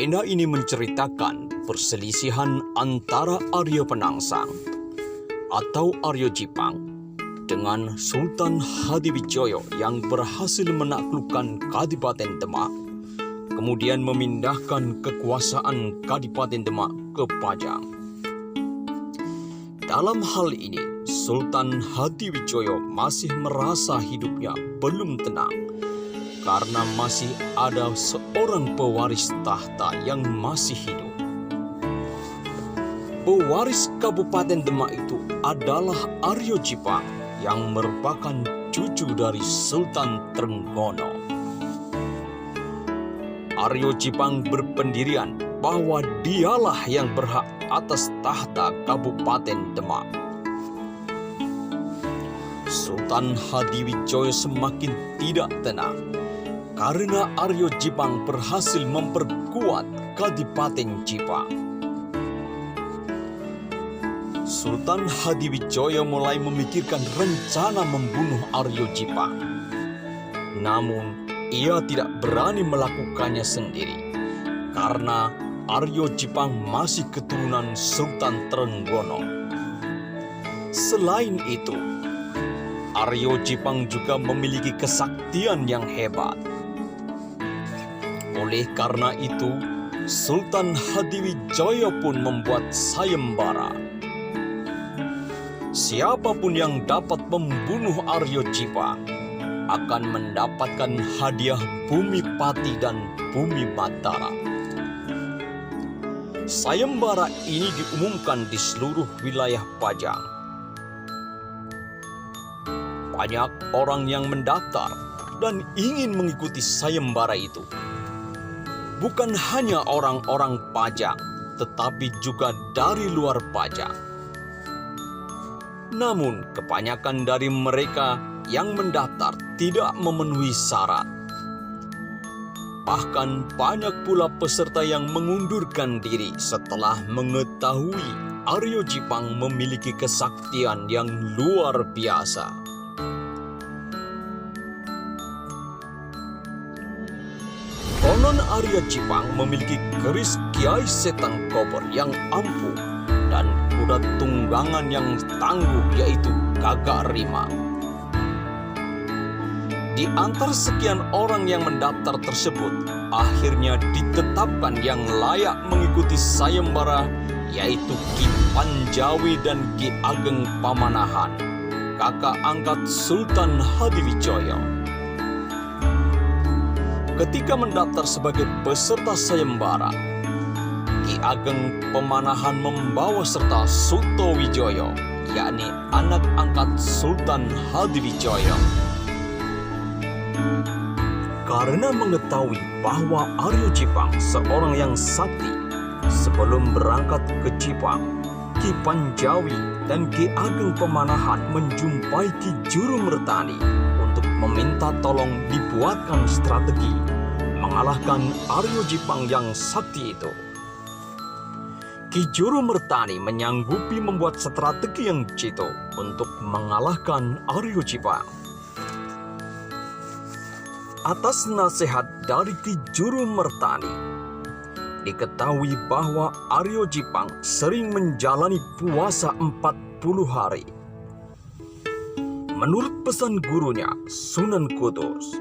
Legenda ini menceritakan perselisihan antara Arya Penangsang atau Arya Jipang dengan Sultan Hadiwijoyo yang berhasil menaklukkan Kadipaten Demak, kemudian memindahkan kekuasaan Kadipaten Demak ke Pajang. Dalam hal ini, Sultan Hadiwijoyo masih merasa hidupnya belum tenang karena masih ada seorang pewaris tahta yang masih hidup. Pewaris Kabupaten Demak itu adalah Arya Jipang yang merupakan cucu dari Sultan Trenggono. Arya Jipang berpendirian bahwa dialah yang berhak atas tahta Kabupaten Demak. Sultan Hadiwijoyo semakin tidak tenang karena Arya Jipang berhasil memperkuat Kadipaten Jipang. Sultan Hadiwijoyo mulai memikirkan rencana membunuh Arya Jipang. Namun, ia tidak berani melakukannya sendiri karena Arya Jipang masih keturunan Sultan Trenggono. Selain itu, Arya Jipang juga memiliki kesaktian yang hebat. Oleh karena itu, Sultan Hadiwijoyo pun membuat sayembara. Siapapun yang dapat membunuh Arya Jipang akan mendapatkan hadiah bumi Pati dan bumi Mataram. Sayembara ini diumumkan di seluruh wilayah Pajang. Banyak orang yang mendaftar dan ingin mengikuti sayembara itu. Bukan hanya orang-orang Pajang, tetapi juga dari luar Pajang. Namun, kebanyakan dari mereka yang mendaftar tidak memenuhi syarat. Bahkan banyak pula peserta yang mengundurkan diri setelah mengetahui Arya Jipang memiliki kesaktian yang luar biasa. Konon Arya Jipang memiliki keris Kiai Setan Kober yang ampuh dan kuda tunggangan yang tangguh yaitu Gagak Rimang. Di antara sekian orang yang mendaftar tersebut, akhirnya ditetapkan yang layak mengikuti sayembara yaitu Ki Panjawi dan Ki Ageng Pamanahan, kakak angkat Sultan Hadiwijoyo. Ketika mendaftar sebagai peserta sayembara, Ki Ageng Pamanahan membawa serta Sutowijoyo, yakni anak angkat Sultan Hadiwijoyo. Karena mengetahui bahwa Arya Jipang seorang yang sakti, sebelum berangkat ke Jipang, Ki Panjawi dan Ki Ageng Pamanahan menjumpai Ki Jurumertani untuk meminta tolong dibuatkan strategi mengalahkan Arya Jipang yang sakti itu. Ki Jurumertani menyanggupi membuat strategi yang jitu untuk mengalahkan Arya Jipang. Atas nasihat dari Ki Jurumertani, diketahui bahwa Arya Jipang sering menjalani puasa 40 hari. Menurut pesan gurunya, Sunan Kudus,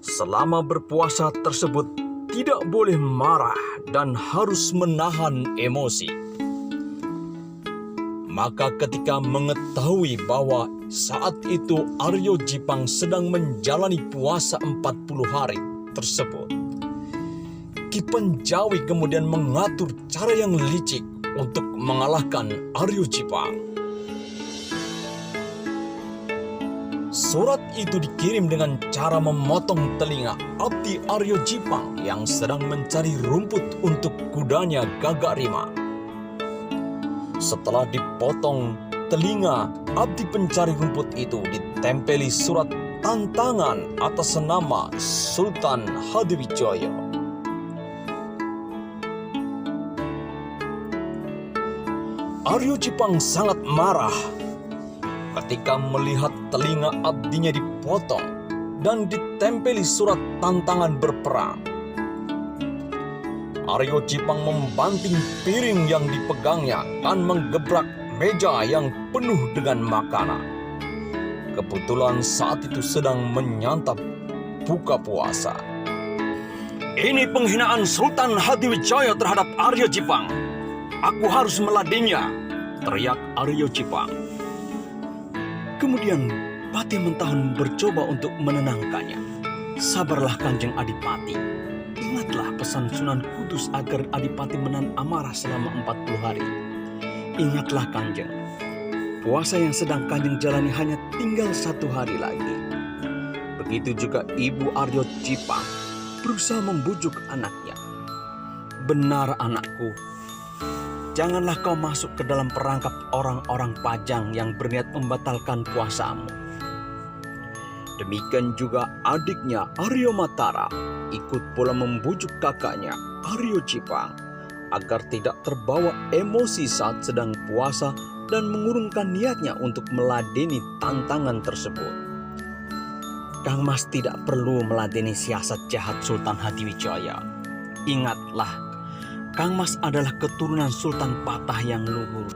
selama berpuasa tersebut tidak boleh marah dan harus menahan emosi. Maka ketika mengetahui bahwa saat itu Arya Jipang sedang menjalani puasa 40 hari tersebut, Ki Panjawi kemudian mengatur cara yang licik untuk mengalahkan Arya Jipang. Surat itu dikirim dengan cara memotong telinga abdi Arya Jipang yang sedang mencari rumput untuk kudanya Gagak Rimang. Setelah dipotong telinga abdi pencari rumput itu, ditempeli surat tantangan atas nama Sultan Hadiwijoyo. Arya Jipang sangat marah ketika melihat telinga abdinya dipotong dan ditempeli surat tantangan berperang. Aryo Cipang membanting piring yang dipegangnya dan menggebrak meja yang penuh dengan makanan. Kebetulan saat itu sedang menyantap buka puasa. "Ini penghinaan Sultan Hadiwijaya terhadap Aryo Cipang. Aku harus meladeninya," teriak Aryo Cipang. Kemudian Pati Mentahun mencoba untuk menenangkannya. "Sabarlah Kanjeng Adipati. Ingatlah pesan Sunan Kudus agar Adipati menahan amarah selama 40 hari. Ingatlah Kanjeng, puasa yang sedang Kanjeng jalani hanya tinggal 1 hari lagi." Begitu juga Ibu Aryo Cipang berusaha membujuk anaknya. "Benar anakku, janganlah kau masuk ke dalam perangkap orang-orang pajang yang berniat membatalkan puasamu." Demikian juga adiknya Aryo Mataram ikut pula membujuk kakaknya Aryo Cipang agar tidak terbawa emosi saat sedang puasa dan mengurungkan niatnya untuk meladeni tantangan tersebut. "Kang Mas tidak perlu meladeni siasat jahat Sultan Hadiwijaya. Ingatlah, Kang Mas adalah keturunan Sultan Patah yang luhur.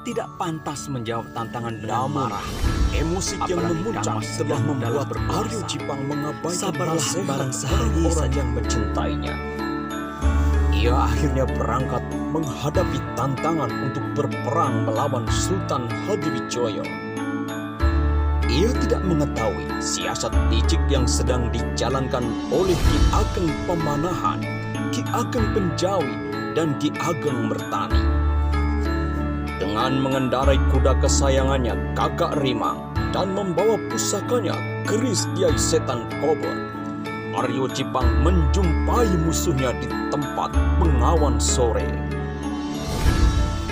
Tidak pantas menjawab tantangan dengan marah. Emosi yang memuncak telah membuat Aryo Cipang mengabaikan nasihat barang sehari orang yang mencintainya. Ia akhirnya berangkat menghadapi tantangan untuk berperang melawan Sultan Hadiwijaya. Ia tidak mengetahui siasat licik yang sedang dijalankan oleh Ki Ageng Pemanahan, Ki Ageng Penjawi, dan Ki Ageng Mertani. Dengan mengendarai kuda kesayangannya Gagak Rimang dan membawa pusakanya keris Kiai Setan Kober, Aryo Cipang menjumpai musuhnya di tempat Bengawan Sore.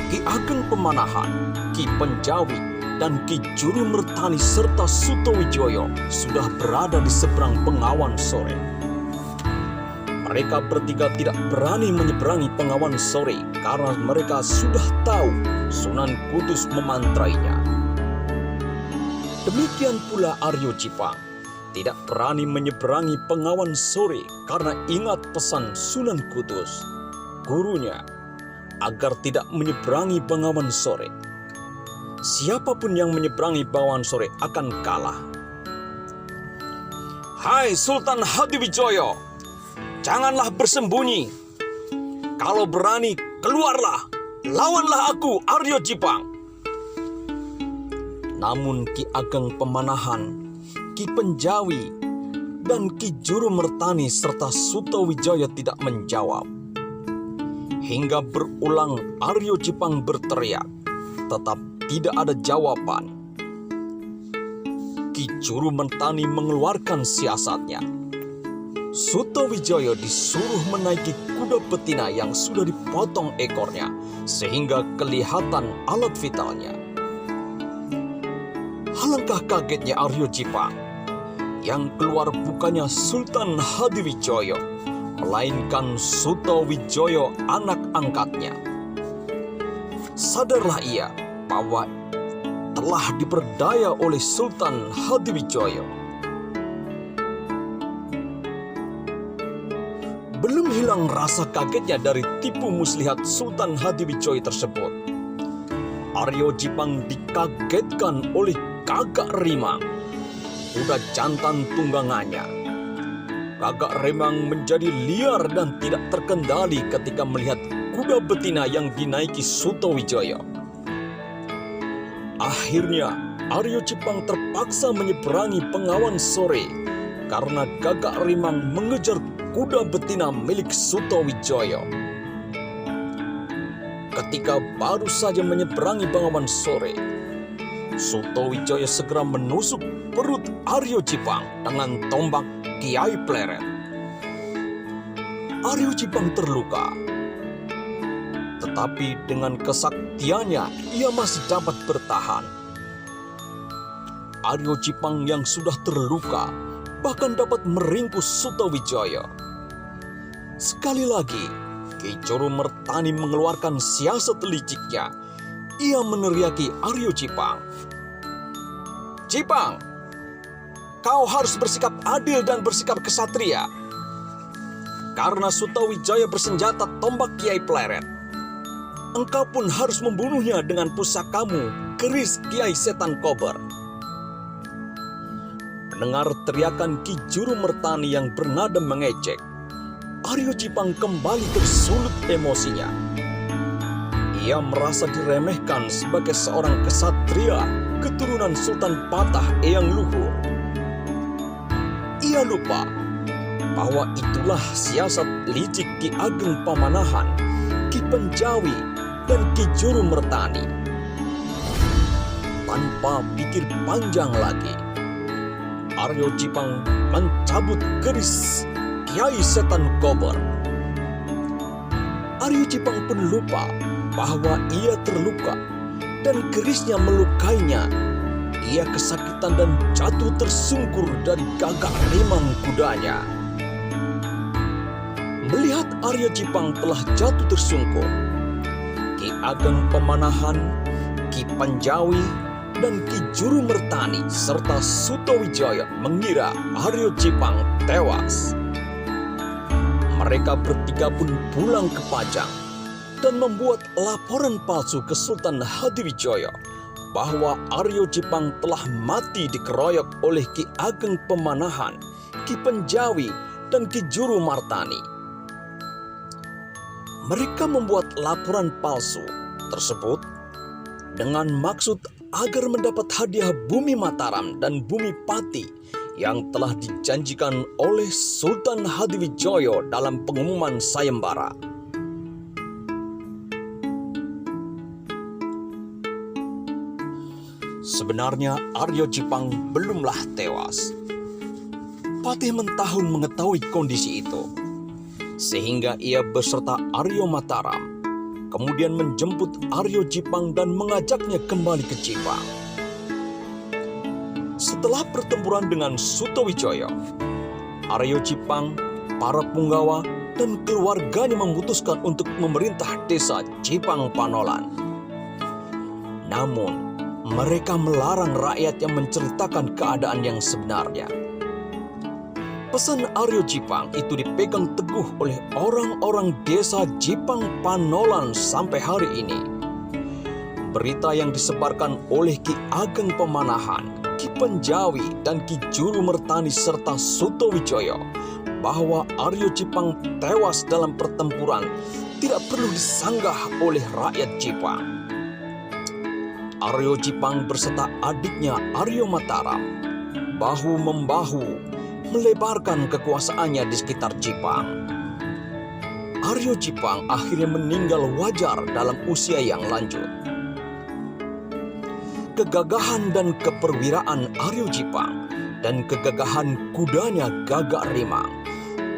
Ki Ageng Pemanahan, Ki Penjawi, dan Ki Juru Mertani serta Sutowijoyo sudah berada di seberang Bengawan Sore. Mereka bertiga tidak berani menyeberangi Bengawan Sore karena mereka sudah tahu Sunan Kudus memantrainya. Demikian pula Aryo Cipang tidak berani menyeberangi Bengawan Sore karena ingat pesan Sunan Kudus, gurunya, agar tidak menyeberangi Bengawan Sore. Siapapun yang menyeberangi Bengawan Sore akan kalah. "Hai Sultan Hadiwijaya, janganlah bersembunyi. Kalau berani, keluarlah. Lawanlah aku, Aryo Cipang." Namun Ki Ageng Pemanahan, Ki Penjawi, dan Ki Juru Mertani serta Sutowijaya tidak menjawab. Hingga berulang Aryo Cipang berteriak, tetap tidak ada jawaban. Ki Juru Mertani mengeluarkan siasatnya. Sutowijaya disuruh menaiki kuda betina yang sudah dipotong ekornya sehingga kelihatan alat vitalnya. Alangkah kagetnya Aryo Cipang. Yang keluar bukannya Sultan Hadiwijaya, melainkan Sutowijaya anak angkatnya. Sadarlah ia bahwa telah diperdaya oleh Sultan Hadiwijaya. Belum hilang rasa kagetnya dari tipu muslihat Sultan Hadiwijaya tersebut. Aryo Cipang dikagetkan oleh Gagak Rimang, kuda jantan tunggangannya. Gagak Rimang menjadi liar dan tidak terkendali ketika melihat kuda betina yang dinaiki Sutowijaya. Akhirnya Aryo Cipang terpaksa menyeberangi Bengawan Sore karena Gagak Rimang mengejar kuda betina milik Sutowijaya. Ketika baru saja menyeberangi Bengawan Sore, Sutowijaya segera menusuk perut Aryo Cipang dengan tombak Kiai Pleret. Aryo Cipang terluka, tetapi dengan kesaktiannya ia masih dapat bertahan. Aryo Cipang yang sudah terluka bahkan dapat meringkus Sutowijaya. Sekali lagi, Ki Juru Mertani mengeluarkan siasat liciknya. Ia meneriaki Aryo Cipang, "Cipang, kau harus bersikap adil dan bersikap kesatria. karena Sutawijaya bersenjata tombak Kiai Pleret. Engkau pun harus membunuhnya dengan pusakamu, keris Kiai Setan Kober. Mendengar teriakan Ki Juru Mertani yang bernada mengejek, Aryo Cipang kembali tersulut emosinya. Ia merasa diremehkan sebagai seorang kesatria keturunan Sultan Patah Eyang Luhur. Ia lupa bahwa itulah siasat licik Ki Ageng Pamanahan, Ki Penjawi, dan Ki Juru Mertani. Tanpa pikir panjang lagi, Aryo Cipang mencabut keris Kiai Setan Kober. Aryo Cipang pun lupa bahwa ia terluka dan kerisnya melukainya. Ia kesakitan dan jatuh tersungkur dari gagak rimang kudanya. Melihat Aryo Cipang telah jatuh tersungkur, Ki Ageng Pamanahan, Ki Panjawi, dan Ki Juru Mertani serta Sutawijaya mengira Aryo Cipang tewas. Mereka bertiga pun pulang ke Pajang dan membuat laporan palsu ke Sultan Hadiwijaya bahwa Aryo Cipang telah mati dikeroyok oleh Ki Ageng Pamanahan, Ki Penjawi, dan Ki Juru Martani. Mereka membuat laporan palsu tersebut dengan maksud agar mendapat hadiah bumi Mataram dan bumi Pati yang telah dijanjikan oleh Sultan Hadiwijaya dalam pengumuman sayembara. Sebenarnya Aryo Cipang belumlah tewas. Patih Mentahun mengetahui kondisi itu, sehingga ia beserta Aryo Mataram kemudian menjemput Aryo Cipang dan mengajaknya kembali ke Cipang. Setelah pertempuran dengan Sutawijaya, Aryo Cipang, para punggawa, dan keluarganya memutuskan untuk memerintah desa Cipang Panolan. Namun, mereka melarang rakyat yang menceritakan keadaan yang sebenarnya. Pesan Aryo Cipang itu dipegang teguh oleh orang-orang desa Cipang Panolan sampai hari ini. Berita yang disebarkan oleh Ki Ageng Pamanahan, Ki Penjawi, dan Ki Juru Mertani serta Sutawijaya bahwa Aryo Cipang tewas dalam pertempuran tidak perlu disanggah oleh rakyat Cipang. Aryo Cipang berserta adiknya Aryo Mataram bahu-membahu melebarkan kekuasaannya di sekitar Cipang. Aryo Cipang akhirnya meninggal wajar dalam usia yang lanjut. Kegagahan dan keperwiraan Aryo Cipang dan kegagahan kudanya Gagak Rimang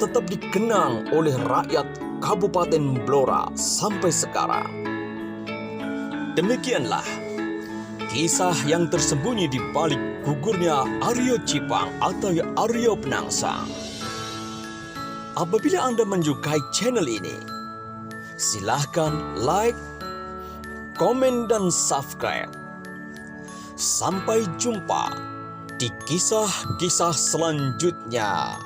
tetap dikenang oleh rakyat Kabupaten Blora sampai sekarang. Demikianlah kisah yang tersembunyi di balik gugurnya Aryo Cipang atau Aryo Penangsang. Apabila Anda menyukai channel ini, silahkan like, komen, dan subscribe. Sampai jumpa di kisah-kisah selanjutnya.